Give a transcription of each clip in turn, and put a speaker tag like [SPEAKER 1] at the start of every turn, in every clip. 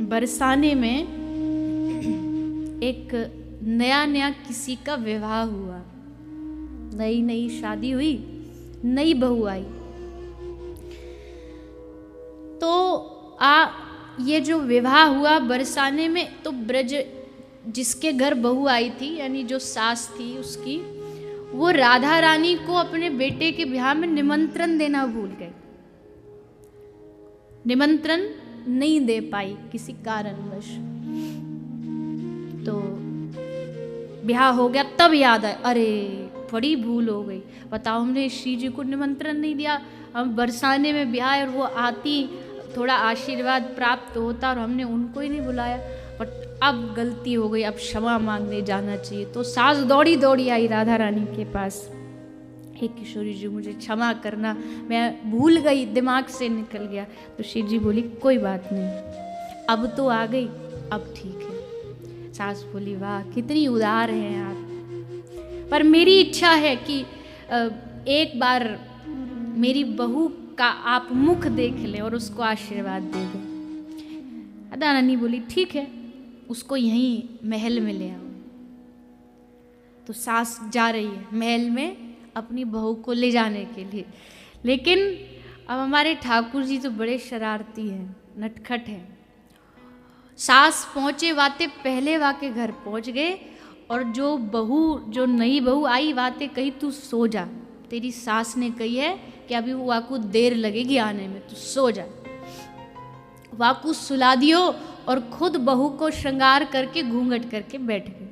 [SPEAKER 1] बरसाने में एक नया किसी का विवाह हुआ, नई नई शादी हुई, नई बहू आई। तो ये जो विवाह हुआ बरसाने में, तो ब्रज जिसके घर बहू आई थी, यानी जो सास थी उसकी, वो राधा रानी को अपने बेटे के ब्याह में निमंत्रण देना भूल गए, निमंत्रण नहीं दे पाई किसी कारणवश। तो ब्याह हो गया, तब याद आया, अरे बड़ी भूल हो गई, बताओ हमने श्री जी को निमंत्रण नहीं दिया, हम बरसाने में ब्याह है और वो आती, थोड़ा आशीर्वाद प्राप्त होता और हमने उनको ही नहीं बुलाया। बट अब गलती हो गई, अब क्षमा मांगने जाना चाहिए। तो सास दौड़ी दौड़ी आई राधा रानी के पास, हे किशोरी जी मुझे क्षमा करना, मैं भूल गई, दिमाग से निकल गया। तो श्री जी बोली कोई बात नहीं, अब तो आ गई, अब ठीक है। सास बोली वाह कितनी उदार हैं आप, पर मेरी इच्छा है कि एक बार मेरी बहू का आप मुख देख लें और उसको आशीर्वाद दे दें। राधा रानी बोली ठीक है, उसको यहीं महल में ले आओ। तो सास जा रही है महल में अपनी बहू को ले जाने के लिए, लेकिन अब हमारे ठाकुर जी तो बड़े शरारती हैं, नटखट हैं। सास पहुँचे वाते पहले वाके घर पहुँच गए, और जो नई बहू आई वाते कही तू सो जा, तेरी सास ने कही है कि अभी वो वाकू देर लगेगी आने में, तू सो जा। वाकू सुला दियो और खुद बहू को श्रृंगार करके घूंघट करके बैठ गए।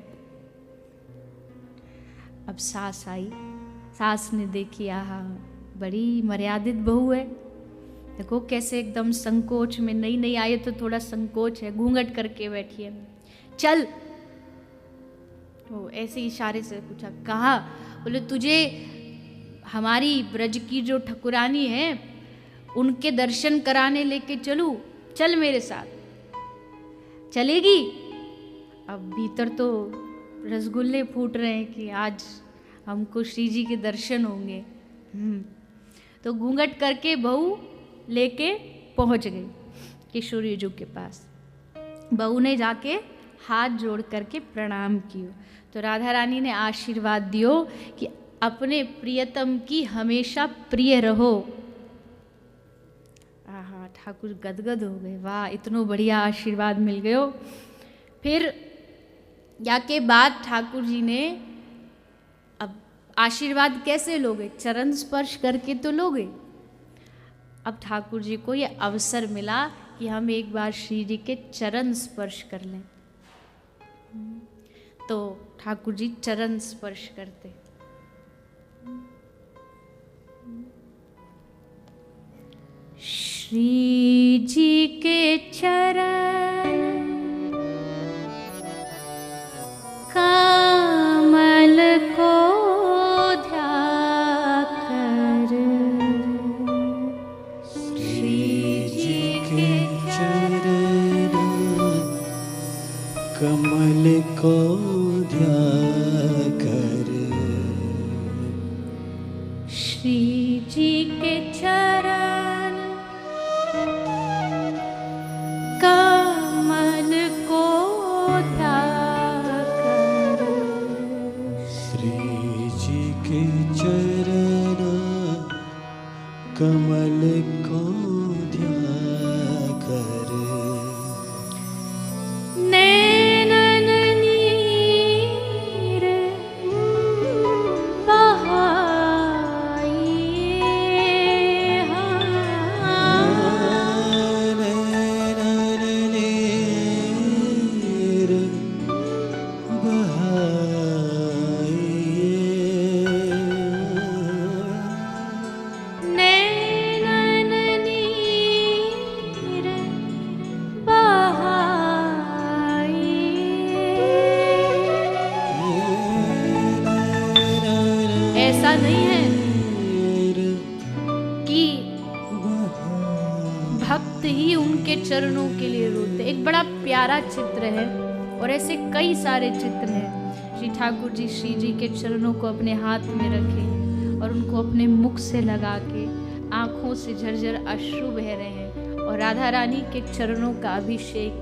[SPEAKER 1] अब सास आई, सास ने देखी आहा बड़ी मर्यादित बहू है, देखो कैसे एकदम संकोच में, नई नई आई तो थोड़ा संकोच है, घूंघट करके बैठी है। चल, वो ऐसे इशारे से पूछा कहाँ? बोले तुझे हमारी ब्रज की जो ठकुरानी है उनके दर्शन कराने लेके चलूं, चल मेरे साथ। चलेगी? अब भीतर तो रसगुल्ले फूट रहे हैं कि आज हमको श्री जी के दर्शन होंगे। तो घूंघट करके बहू लेके पहुंच गई किशोरी जी के पास। बहू ने जाके हाथ जोड़ करके प्रणाम किया। तो राधा रानी ने आशीर्वाद दियो कि अपने प्रियतम की हमेशा प्रिय रहो। आहा ठाकुर गदगद हो गए, वाह इतना बढ़िया आशीर्वाद मिल गयो। फिर या के बाद ठाकुर जी ने, अब आशीर्वाद कैसे लोगे? चरण स्पर्श करके तो लोगे। अब ठाकुर जी को ये अवसर मिला कि हम एक बार श्री जी के चरण स्पर्श कर लें। तो ठाकुर जी चरण स्पर्श करते। श्री जी के चरण कमल को ध्याकर, श्री जी के चरण
[SPEAKER 2] कमल को ध्याकर,
[SPEAKER 1] श्री जी के चरण कमल को ध्याकर,
[SPEAKER 2] श्री जी के चरण कमल को ध्याकर,
[SPEAKER 1] नैनन नीर बहाइए,
[SPEAKER 2] नैनन नीर बहाइए,
[SPEAKER 1] नैनन नीर बहाइए। ऐसा नहीं है कि भक्त ही उनके चरणों के लिए रोते। एक बड़ा प्यारा चित्र है, और ऐसे कई सारे चित्र हैं। श्री ठाकुर जी श्री जी के चरणों को अपने हाथ में रखे और उनको अपने मुख से लगा के आंखों से झरझर अश्रु बह रहे हैं, और राधा रानी के चरणों का अभिषेक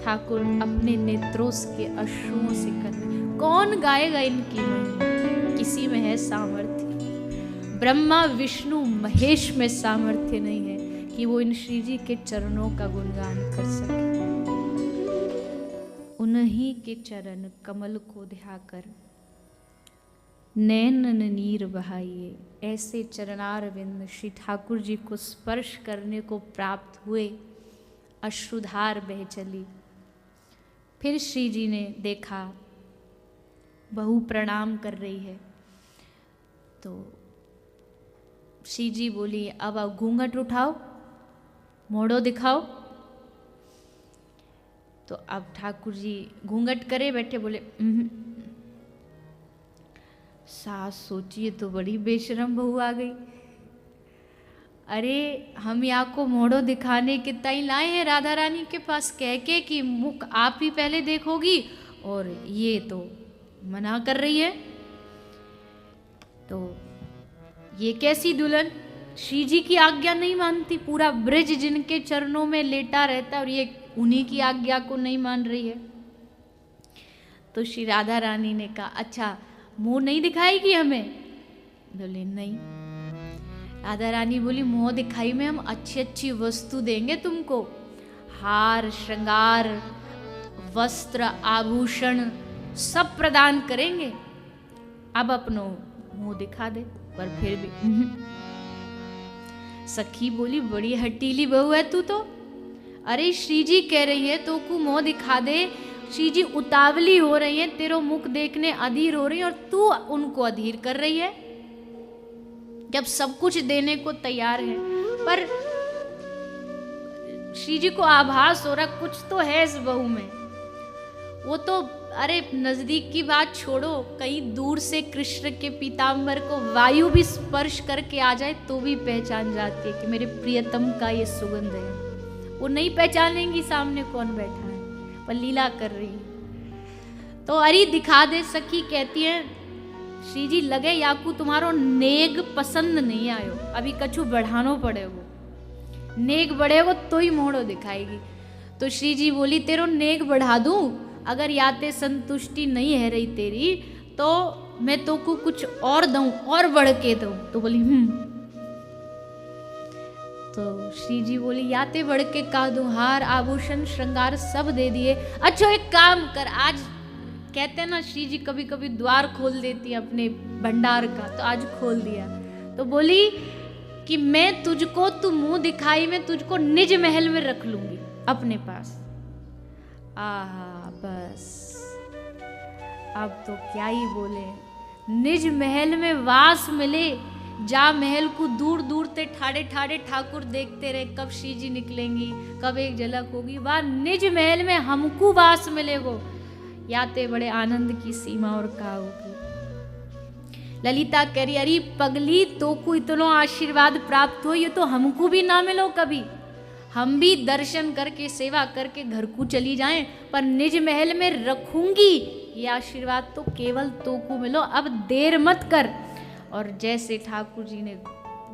[SPEAKER 1] ठाकुर अपने नेत्रों के अश्रुओं से कर रहे। कौन गाएगा इनकी महिमा? किसी में है सामर्थ्य? ब्रह्मा विष्णु महेश में सामर्थ्य नहीं है कि वो इन श्री जी के चरणों का गुणगान कर सके। उन्हीं के चरण कमल को ध्याकर नैनन नीर बहाइए। ऐसे चरणारविंद श्री ठाकुर जी को स्पर्श करने को प्राप्त हुए, अश्रुधार बह चली। फिर श्री जी ने देखा बहू प्रणाम कर रही है, तो श्री जी बोली अब आप घूंघट उठाओ, मोड़ो दिखाओ। तो अब ठाकुर जी घूंघट करे बैठे, बोले सास सोचिए तो बड़ी बेशरम बहू आ गई। अरे हम यहाँ को मोड़ो दिखाने के ताई लाए हैं राधा रानी के पास, कह के कि मुख आप ही पहले देखोगी, और ये तो मना कर रही है। तो ये कैसी दुल्हन, श्री जी की आज्ञा नहीं मानती। पूरा ब्रज जिनके चरणों में लेटा रहता और ये उन्हीं की आज्ञा को नहीं मान रही है। तो श्री राधा रानी ने कहा अच्छा मुंह नहीं दिखाएगी हमें? बोले नहीं। राधा रानी बोली मुंह दिखाई में हम अच्छी अच्छी वस्तु देंगे तुमको, हार श्रृंगार वस्त्र आभूषण सब प्रदान करेंगे, अब अपनो मुंह दिखा दे। पर फिर भी सखी बोली बड़ी हटीली बहू है तू तो। अरे श्री जी कह रही है तो को मुंह दिखा दे, श्री जी उतावली हो रही है, तेरो मुख देखने अधीर हो रही है, और तू उनको अधीर कर रही है जब सब कुछ देने को तैयार है। पर श्री जी को आभास हो रहा कुछ तो है इस बहू में। वो तो अरे नजदीक की बात छोड़ो, कहीं दूर से कृष्ण के पीताम्बर को वायु भी स्पर्श करके आ जाए तो भी पहचान जाती है कि मेरे प्रियतम का ये सुगंध है। वो नहीं पहचानेंगी सामने कौन बैठा है, पर लीला कर रही है। तो अरे दिखा दे। सखी कहती है श्री जी लगे याकू तुम्हारो नेग पसंद नहीं आयो, अभी कछु बढ़ानो पड़ेगो, नेग बढ़ेगो तो ही मोड़ो दिखाएगी। तो श्री जी बोली तेरो नेग बढ़ा दूं, अगर याते संतुष्टि नहीं है रही तेरी तो मैं तो को कुछ और दूं, और बढ़ के दूं। तो बोली तो श्री जी बोली याते बढ़ के का दूं, हार आभूषण श्रृंगार सब दे दिए। अच्छा एक काम कर, आज कहते हैं ना श्री जी कभी कभी द्वार खोल देती है अपने भंडार का, तो आज खोल दिया। तो बोली कि मैं तुझको, तू मुंह दिखाई में तुझको निज महल में रख लूंगी अपने पास। आहा बस अब तो क्या ही बोले, निज महल में वास मिले। जा महल को दूर दूर से ठाड़े ठाड़े ठाकुर देखते रहे कब श्री जी निकलेंगी, कब एक झलक होगी। वह निज महल में हमको वास मिलेगो, याते बड़े आनंद की सीमा और का होगी। ललिता कह रही अरे पगली तो को इतना आशीर्वाद प्राप्त हो, ये तो हमको भी ना मिलो कभी। हम भी दर्शन करके सेवा करके घर को चली जाएं, पर निज महल में रखूंगी ये आशीर्वाद तो केवल तो को मिलो, अब देर मत कर। और जैसे ठाकुर जी ने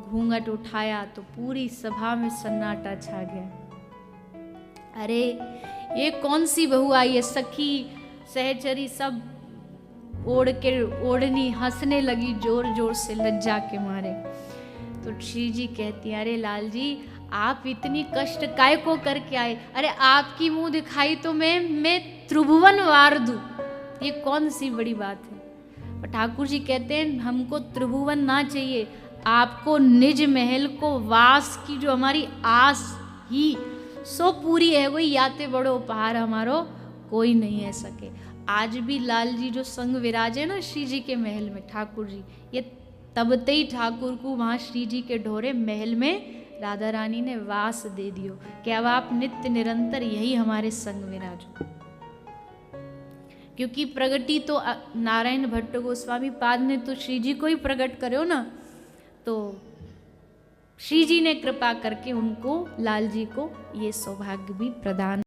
[SPEAKER 1] घूंघट उठाया तो पूरी सभा में सन्नाटा छा गया। अरे ये कौन सी बहू आई है? सखी सहचरी सब ओढ़ के ओढ़नी हंसने लगी जोर जोर से लज्जा के मारे। तो श्री जी कहती है अरे लाल जी आप इतनी कष्ट काय को करके आए? अरे आपकी मुंह दिखाई तो मैं त्रिभुवन वार दूं, ये कौन सी बड़ी बात है? पर ठाकुर जी कहते हैं हमको त्रिभुवन ना चाहिए, आपको निज महल को वास की जो हमारी आस ही सो पूरी है, वही याते बड़ो उपहार हमारो कोई नहीं है सके। आज भी लाल जी जो संग विराजे ना श्री जी के महल में ठाकुर जी, ये तबते ही ठाकुर को वहाँ श्री जी के ढोरे महल में राधा रानी ने वास दे दियो कि अब आप नित्य निरंतर यही हमारे संग विराजो। क्योंकि प्रगति तो नारायण भट्ट गोस्वामी पाद ने तो श्री जी को ही प्रकट करो ना, तो श्री जी ने कृपा करके उनको लाल जी को ये सौभाग्य भी प्रदान